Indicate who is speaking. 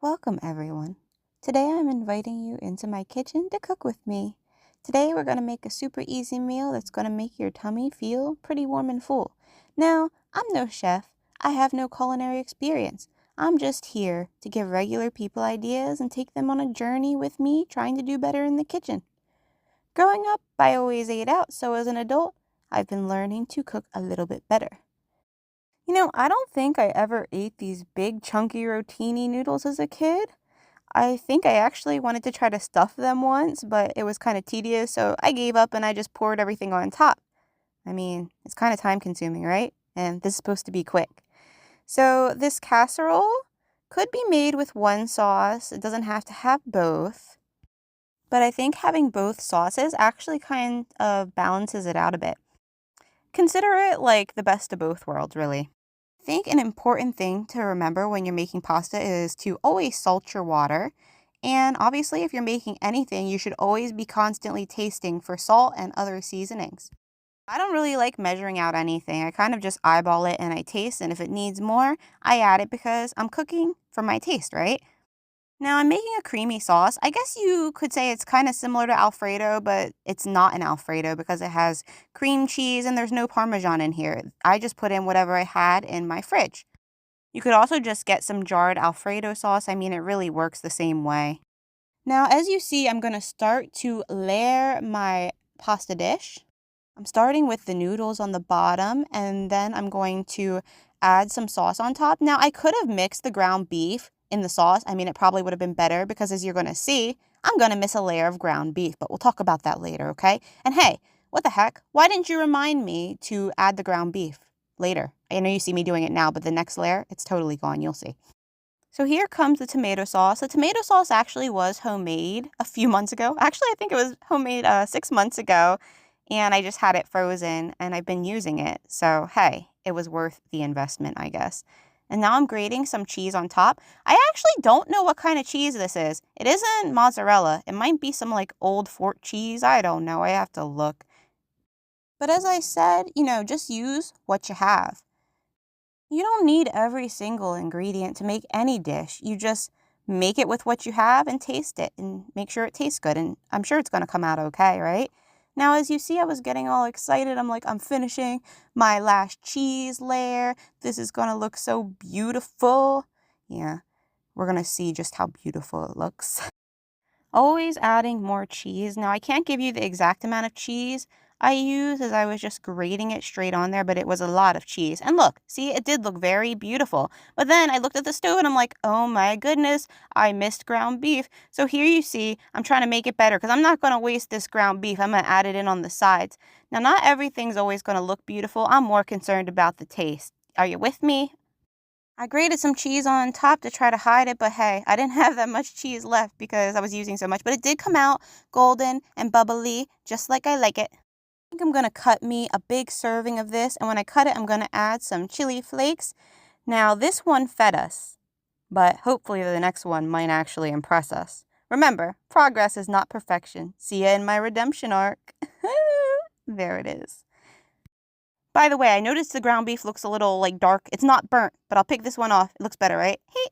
Speaker 1: Welcome, everyone. Today I'm inviting you into my kitchen to cook with me. Today we're going to make a super easy meal that's going to make your tummy feel pretty warm and full. Now, I'm no chef. I have no culinary experience. I'm just here to give regular people ideas and take them on a journey with me trying to do better in the kitchen. Growing up, I always ate out, so as an adult, I've been learning to cook a little bit better. I don't think I ever ate these big chunky rotini noodles as a kid. I think I actually wanted to try to stuff them once, but it was kind of tedious, so I gave up and I just poured everything on top. I mean, it's kind of time consuming, right? And this is supposed to be quick. So this casserole could be made with one sauce. It doesn't have to have both. But I think having both sauces actually kind of balances it out a bit. Consider it like the best of both worlds, really. I think an important thing to remember when you're making pasta is to always salt your water. And obviously, if you're making anything, you should always be constantly tasting for salt and other seasonings. I don't really like measuring out anything. I kind of just eyeball it and I taste, and if it needs more, I add it because I'm cooking for my taste, right? Now I'm making a creamy sauce. I guess you could say it's kind of similar to alfredo, but it's not an alfredo because it has cream cheese and there's no parmesan in here. I just put in whatever I had in my fridge. You could also just get some jarred alfredo sauce. I mean, it really works the same way. Now, as you see, I'm going to start to layer my pasta dish. I'm starting with the noodles on the bottom, and then I'm going to add some sauce on top. Now, I could have mixed the ground beef in the sauce. I mean, it probably would have been better because as you're going to see, I'm going to miss a layer of ground beef, but we'll talk about that later, okay? And hey, what the heck? Why didn't you remind me to add the ground beef later? I know you see me doing it now, but the next layer, it's totally gone. You'll see. So here comes the tomato sauce. The tomato sauce actually was homemade a few months ago. Actually, I think it was homemade 6 months ago, and I just had it frozen, and I've been using it. So, hey, it was worth the investment, I guess. And now I'm grating some cheese on top. I actually don't know what kind of cheese this is. It isn't mozzarella. It might be some like old fort cheese. I don't know. I have to look. But as I said, just use what you have. You don't need every single ingredient to make any dish. You just make it with what you have and taste it and make sure it tastes good. And I'm sure it's going to come out okay, right? Now, as you see, I was getting all excited. I'm like, I'm finishing my last cheese layer. This is going to look so beautiful. Yeah, we're going to see just how beautiful it looks. Always adding more cheese. Now, I can't give you the exact amount of cheese I used as I was just grating it straight on there, but it was a lot of cheese. And look, see, it did look very beautiful. But then I looked at the stove and I'm like, oh my goodness, I missed ground beef. So here you see, I'm trying to make it better because I'm not going to waste this ground beef. I'm going to add it in on the sides. Now, not everything's always going to look beautiful. I'm more concerned about the taste. Are you with me? I grated some cheese on top to try to hide it, but hey, I didn't have that much cheese left because I was using so much. But it did come out golden and bubbly, just like I like it. I think I'm going to cut me a big serving of this, and when I cut it, I'm going to add some chili flakes. Now, this one fed us, but hopefully the next one might actually impress us. Remember, progress is not perfection. See ya in my redemption arc. There it is. By the way, I noticed the ground beef looks a little like dark. It's not burnt, but I'll pick this one off. It looks better, right? Hey,